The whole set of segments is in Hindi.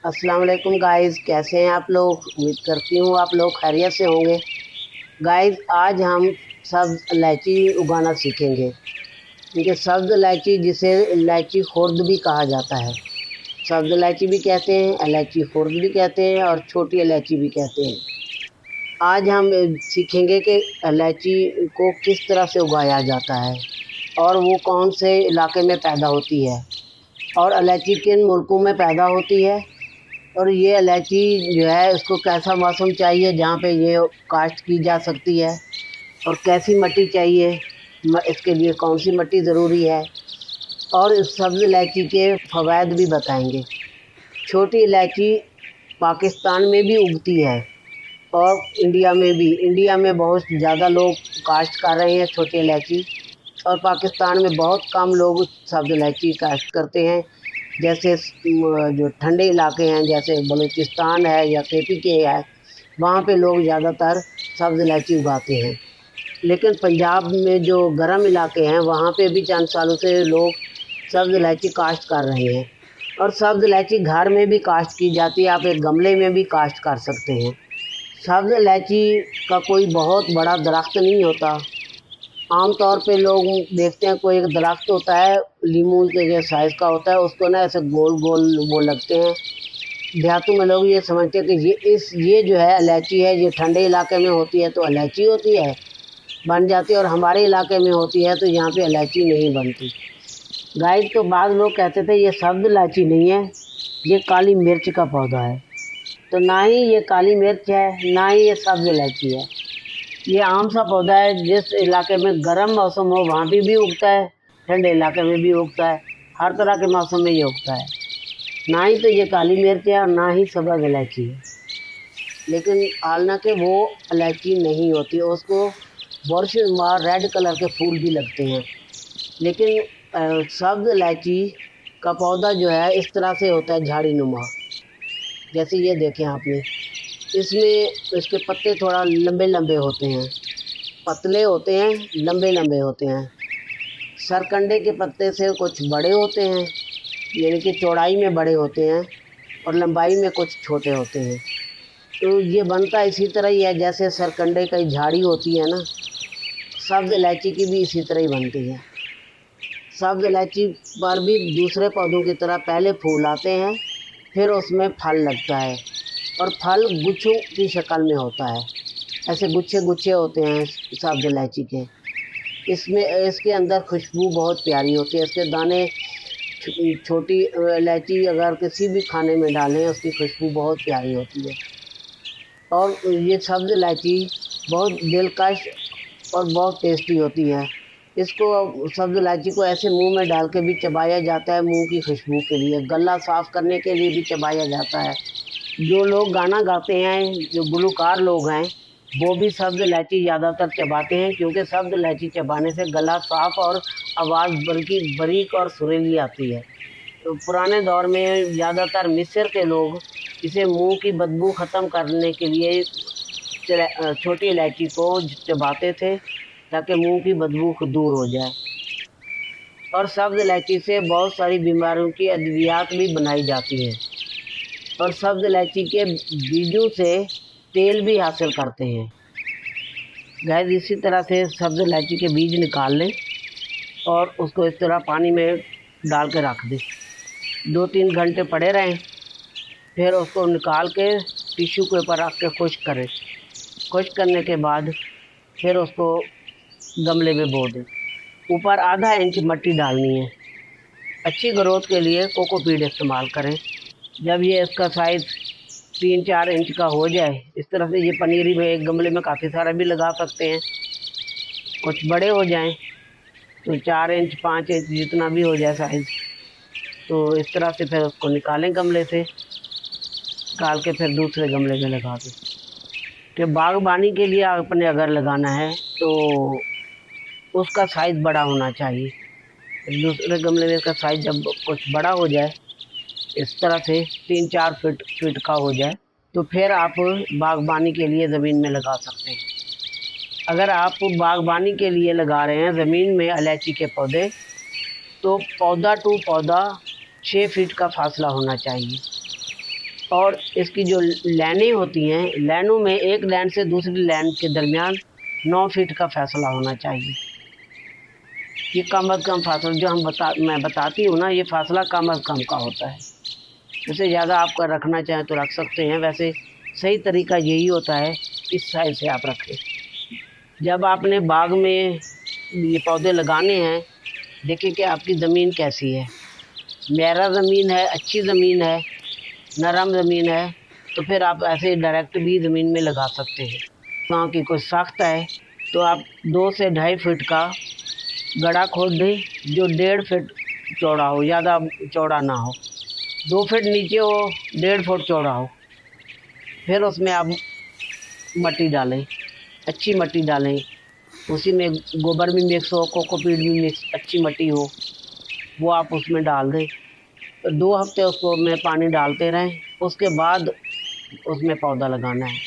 अस्सलाम वालेकुम गाइस, कैसे हैं आप लोग। उम्मीद करती हूँ आप लोग खैरियत से होंगे। गाइस, आज हम सब्ज़ इलायची उगाना सीखेंगे, क्योंकि सब्ज़ इलायची जिसे इलायची खुर्द भी कहा जाता है। सब्ज़ इलायची भी कहते हैं, इलायची खुर्द भी कहते हैं और छोटी इलायची भी कहते हैं। आज हम सीखेंगे कि इलायची को किस तरह से उगाया जाता है और वो कौन से इलाके में पैदा होती है और इलायची किन मुल्कों में पैदा होती है, और ये इलायची जो है उसको कैसा मौसम चाहिए जहाँ पे ये काश्त की जा सकती है, और कैसी मिट्टी चाहिए, इसके लिए कौन सी मिट्टी ज़रूरी है, और इस सब्ज़ इलायची के फ़वाइद भी बताएंगे। छोटी इलायची पाकिस्तान में भी उगती है और इंडिया में भी। इंडिया में बहुत ज़्यादा लोग काश्त कर रहे हैं छोटी इलायची, और पाकिस्तान में बहुत कम लोग सब्ज़ इलायची काश्त करते हैं। जैसे जो ठंडे इलाके हैं, जैसे बलूचिस्तान है या KPK है, वहाँ पे लोग ज़्यादातर सब्ज़ इलायची उगाते हैं। लेकिन पंजाब में जो गर्म इलाके हैं, वहाँ पे भी चंद सालों से लोग सब्ज़ इलायची काश्त कर रहे हैं। और सब्ज़ इलायची घर में भी काश्त की जाती है, आप एक गमले में भी काश्त कर सकते हैं। सब्ज़ इलायची का कोई बहुत बड़ा दरख्त नहीं होता। आम तौर पे लोग देखते हैं, कोई एक दरख्त होता है लीमू के साइज़ का होता है, उसको ना ऐसे गोल गोल वो लगते हैं। देहातों में लोग ये समझते हैं कि ये जो है इलायची है, ये ठंडे इलाके में होती है तो इलायची होती है, बन जाती है, और हमारे इलाके में होती है तो यहाँ पे इलायची नहीं बनती। गाइस, तो बाद लोग कहते थे ये सब्ज़ इलायची नहीं है, ये काली मिर्च का पौधा है। तो ना ही ये काली मिर्च है, ना ही ये सब्ज़ इलायची है। ये आम सा पौधा है, जिस इलाके में गर्म मौसम हो वहाँ भी उगता है, ठंडे इलाके में भी उगता है, हर तरह के मौसम में ये उगता है। ना ही तो ये काली मिर्च है और ना ही सब्ज़ इलायची है। लेकिन हालांकि वो इलायची नहीं होती, उसको बरशुमार रेड कलर के फूल भी लगते हैं। लेकिन सब्ज़ इलायची का पौधा जो है इस तरह से होता है, झाड़ी नुमा। जैसे ये देखें आपने, इसमें इसके पत्ते थोड़ा लंबे लंबे होते हैं, पतले होते हैं, लंबे लंबे होते हैं। सरकंडे के पत्ते से कुछ बड़े होते हैं, यानी कि चौड़ाई में बड़े होते हैं और लंबाई में कुछ छोटे होते हैं। तो ये बनता इसी तरह ही है जैसे सरकंडे की झाड़ी होती है ना, सब्ज़ इलायची की भी इसी तरह ही बनती है। सब्ज़ इलायची पर भी दूसरे पौधों की तरह पहले फूल आते हैं, फिर उसमें फल लगता है, और फल गुच्छों की शक्ल में होता है। ऐसे गुच्छे गुच्छे होते हैं सब्ज़ इलायची के। इसमें इसके अंदर खुशबू बहुत प्यारी होती है। इसके दाने, छोटी इलायची अगर किसी भी खाने में डालें, उसकी खुशबू बहुत प्यारी होती है। और ये सब्ज़ इलायची बहुत दिलकश और बहुत टेस्टी होती है। इसको, सब्ज़ इलायची को ऐसे मुंह में डाल के भी चबाया जाता है, मुंह की खुशबू के लिए, गला साफ़ करने के लिए भी चबाया जाता है। जो लोग गाना गाते हैं, जो गुलकार लोग हैं, वो भी सब्ज़ इलायची ज़्यादातर चबाते हैं, क्योंकि सब्ज़ इलायची चबाने से गला साफ़ और आवाज़ बल्कि बारीक और सुरीली आती है। तो पुराने दौर में ज़्यादातर मिस्र के लोग इसे मुंह की बदबू ख़त्म करने के लिए छोटी इलायची को चबाते थे, ताकि मुंह की बदबू दूर हो जाए। और सब्ज़ इलायची से बहुत सारी बीमारियों की अद्वियात भी बनाई जाती हैं, और सब्ज़ इलायची के बीजों से तेल भी हासिल करते हैं। गैस, इसी तरह से सब्ज़ इलायची के बीज निकाल लें और उसको इस तरह पानी में डाल के रख दें, 2-3 घंटे पड़े रहें। फिर उसको निकाल के टिश्यू के ऊपर रख के खुश्क करें। खुश्क करने के बाद फिर उसको गमले में बो दें। ऊपर आधा इंच मिट्टी डालनी है। अच्छी ग्रोथ के लिए कोकोपीट इस्तेमाल करें। जब ये इसका साइज़ 3-4 इंच का हो जाए, इस तरह से, ये पनीरी में एक गमले में काफ़ी सारा भी लगा सकते हैं। कुछ बड़े हो जाएं तो 4 इंच 5 इंच जितना भी हो जाए साइज़, तो इस तरह से फिर उसको निकालें गमले से, निकाल के फिर दूसरे गमले में लगा दें। कि बागबानी के लिए आपने अगर लगाना है तो उसका साइज़ बड़ा होना चाहिए। दूसरे गमले में इसका साइज़ जब कुछ बड़ा हो जाए, इस तरह से 3-4 फीट का हो जाए, तो फिर आप बागबानी के लिए ज़मीन में लगा सकते हैं। अगर आप बागबानी के लिए लगा रहे हैं ज़मीन में इलायची के पौधे, तो पौधा टू पौधा 6 फीट का फासला होना चाहिए। और इसकी जो लाइनें होती हैं, लाइनों में एक लाइन से दूसरी लाइन के दरमियान 9 फीट का फासला होना चाहिए। ये कम अज़ कम फासला जो मैं बताती हूँ ना, ये फासला कम अज़ कम का होता है। इससे ज़्यादा आपका रखना चाहें तो रख सकते हैं, वैसे सही तरीका यही होता है, इस साइज़ से आप रखें। जब आपने बाग में ये पौधे लगाने हैं, देखिए कि आपकी ज़मीन कैसी है। मेरा ज़मीन है, अच्छी ज़मीन है, नरम ज़मीन है, तो फिर आप ऐसे डायरेक्ट भी ज़मीन में लगा सकते हैं। गाँव की कोई सख्त है तो आप 2 से 2.5 फीट का गड्ढा खोद दें, जो 1.5 फीट चौड़ा हो, ज़्यादा चौड़ा ना हो, 2 फीट नीचे हो, 1.5 फुट चौड़ा हो। फिर उसमें आप मट्टी डालें, अच्छी मट्टी डालें, उसी में गोबर भी मिक्स हो, कोकोपीट भी मिक्स, अच्छी मट्टी हो, वो आप उसमें डाल दें। तो 2 हफ्ते उसको में पानी डालते रहें, उसके बाद उसमें पौधा लगाना है।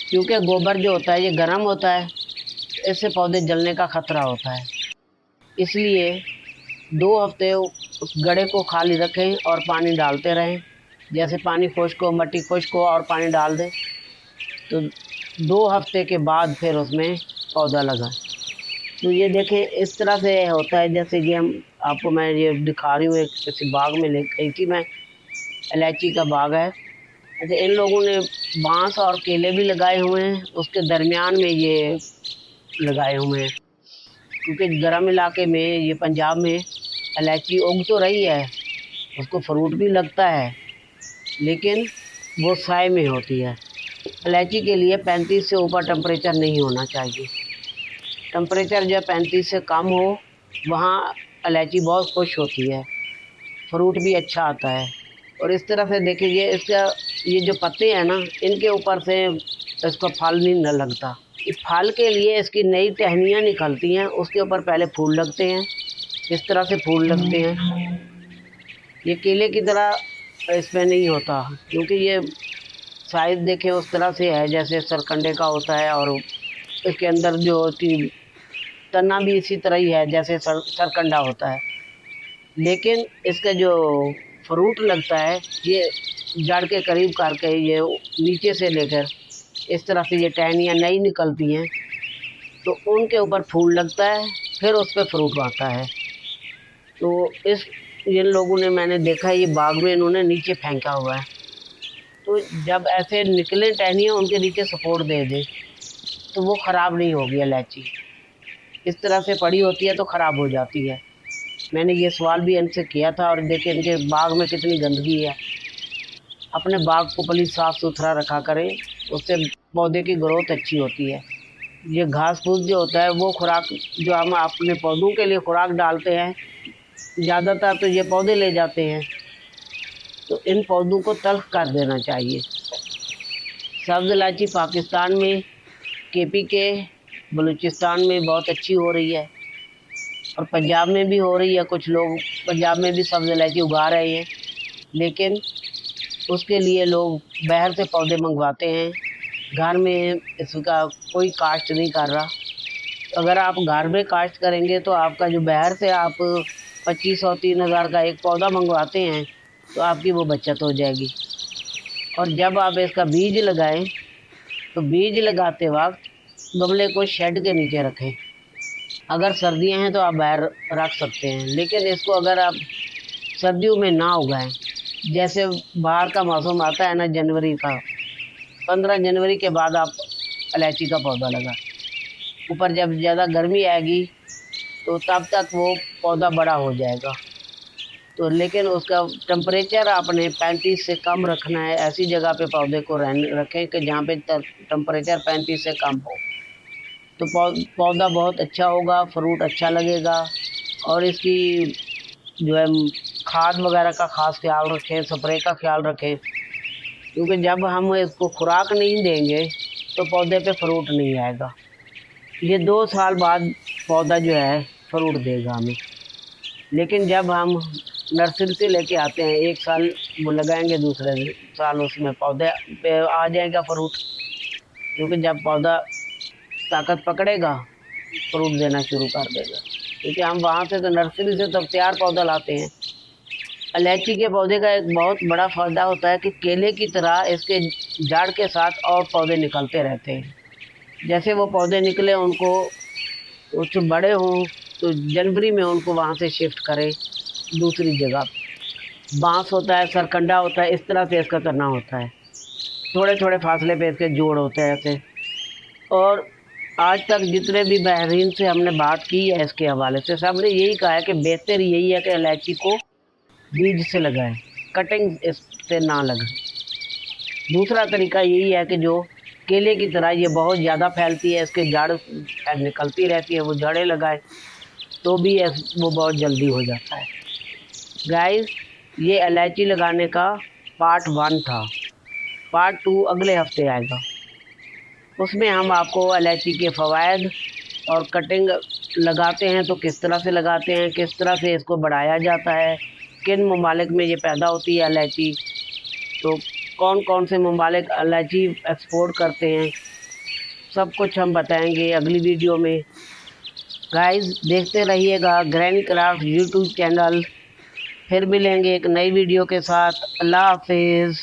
क्योंकि गोबर जो होता है ये गर्म होता है, इससे पौधे जलने का ख़तरा होता है। इसलिए 2 हफ्ते उस गड्ढे को खाली रखें और पानी डालते रहें। जैसे पानी खुश्क हो, मट्टी खुश्क हो और पानी डाल दें, तो 2 हफ्ते के बाद फिर उसमें पौधा लगाएं। तो ये देखें, इस तरह से होता है जैसे कि हम आपको मैं ये दिखा रही हूँ। एक किसी बाग में ले गई थी मैं, इलायची का बाग है। अच्छा, इन लोगों ने बांस और केले भी लगाए हुए हैं, उसके दरमियान में ये लगाए हुए हैं। क्योंकि गर्म इलाके में, ये पंजाब में इलायची उग तो रही है, उसको फ्रूट भी लगता है, लेकिन वो साए में होती है। इलायची के लिए 35 से ऊपर टेम्परेचर नहीं होना चाहिए। टेम्परेचर जब 35 से कम हो, वहाँ इलायची बहुत खुश होती है, फ्रूट भी अच्छा आता है। और इस तरह से देखिए, इसका ये जो पत्ते हैं ना, इनके ऊपर से इसका फल नहीं न लगता। इस फल के लिए इसकी नई टहनियाँ निकलती हैं, उसके ऊपर पहले फूल लगते हैं, इस तरह से फूल लगते हैं। ये केले की तरह इसमें नहीं होता, क्योंकि ये साइज़ देखें उस तरह से है जैसे सरकंडे का होता है, और इसके अंदर जो उसकी तना भी इसी तरह ही है जैसे सरकंडा होता है। लेकिन इसका जो फ्रूट लगता है, ये जड़ के करीब करके ये नीचे से लेकर इस तरह से ये टहनियाँ नई निकलती हैं, तो उनके ऊपर फूल लगता है, फिर उस पर फ्रूट आता है। तो इस जिन लोगों ने, मैंने देखा ये बाग में इन्होंने नीचे फेंका हुआ है, तो जब ऐसे निकले टहनियाँ उनके नीचे सपोर्ट दे दे तो वो ख़राब नहीं होगी इलायची। इस तरह से पड़ी होती है तो ख़राब हो जाती है। मैंने ये सवाल भी इनसे किया था, और देखिए इनके बाग में कितनी गंदगी है। अपने बाग को प्लीज़ साफ़ सुथरा रखा करें, उससे पौधे की ग्रोथ अच्छी होती है। ये घास फूस जो होता है वो खुराक जो हम अपने पौधों के लिए खुराक डालते हैं, ज़्यादातर तो ये पौधे ले जाते हैं, तो इन पौधों को तल्ख कर देना चाहिए। सब्ज़ इलायची पाकिस्तान में, केपी के, बलूचिस्तान में बहुत अच्छी हो रही है, और पंजाब में भी हो रही है। कुछ लोग पंजाब में भी सब्ज़ इलायची उगा रहे हैं, लेकिन उसके लिए लोग बाहर से पौधे मंगवाते हैं। घर में इसका कोई काश्त नहीं कर रहा। अगर आप घर में काश्त करेंगे तो आपका जो बाहर से आप 2500-3000 का एक पौधा मंगवाते हैं, तो आपकी वो बचत हो जाएगी। और जब आप इसका बीज लगाएं, तो बीज लगाते वक्त गमले को शेड के नीचे रखें। अगर सर्दियां हैं तो आप बाहर रख सकते हैं, लेकिन इसको अगर आप सर्दियों में ना उगाएं, जैसे बाहर का मौसम आता है ना, जनवरी का, 15 जनवरी के बाद आप इलायची का पौधा लगाएं। ऊपर जब ज़्यादा गर्मी आएगी तो तब तक वो पौधा बड़ा हो जाएगा। तो लेकिन उसका टेम्परेचर आपने 35 से कम रखना है। ऐसी जगह पे पौधे को रखें कि जहाँ पे टेम्परेचर 35 से कम हो, तो पौधा बहुत अच्छा होगा, फ्रूट अच्छा लगेगा। और इसकी जो है खाद वगैरह का ख़ास ख्याल रखें, स्प्रे का ख्याल रखें, क्योंकि जब हम इसको खुराक नहीं देंगे तो पौधे पे फ्रूट नहीं आएगा। ये 2 साल बाद पौधा जो है फ्रूट देगा हमें। लेकिन जब हम नर्सरी से लेके आते हैं, 1 साल वो लगाएंगे, दूसरे साल उसमें पौधे पे आ जाएगा फ्रूट, क्योंकि जब पौधा ताकत पकड़ेगा फ्रूट देना शुरू कर देगा। क्योंकि हम वहाँ से तो नर्सरी से तब तैयार पौधा लाते हैं। इलायची के पौधे का एक बहुत बड़ा फ़ायदा होता है कि केले की तरह इसके जड़ के साथ और पौधे निकलते रहते हैं। जैसे वो पौधे निकले उनको कुछ बड़े हों तो जनवरी में उनको वहाँ से शिफ्ट करें दूसरी जगह। बाँस होता है, सरकंडा होता है, इस तरह से इसका करना होता है। थोड़े थोड़े फासले पे इसके जोड़ होते हैं ऐसे। और आज तक जितने भी माहिरीन से हमने बात की है इसके हवाले से, सबने यही कहा है कि बेहतर यही है कि इलायची को बीज से लगाएं, कटिंग इससे ना लगे। दूसरा तरीका यही है कि जो केले की तरह ये बहुत ज़्यादा फैलती है, इसके जड़ निकलती रहती है, वो जड़ें लगाए तो भी वो बहुत जल्दी हो जाता है। गाइस, ये इलायची लगाने का पार्ट 1 था। पार्ट 2 अगले हफ्ते आएगा। उसमें हम आपको इलायची के फ़वाइद और कटिंग लगाते हैं तो किस तरह से लगाते हैं, किस तरह से इसको बढ़ाया जाता है, किन ममालिक में ये पैदा होती है इलायची, तो कौन कौन से ममालिक इलायची एक्सपोर्ट करते हैं, सब कुछ हम बताएंगे अगली वीडियो में। गाइस, देखते रहिएगा ग्रैनी क्राफ्ट यूट्यूब चैनल। फिर मिलेंगे एक नई वीडियो के साथ। अल्लाह हाफिज़।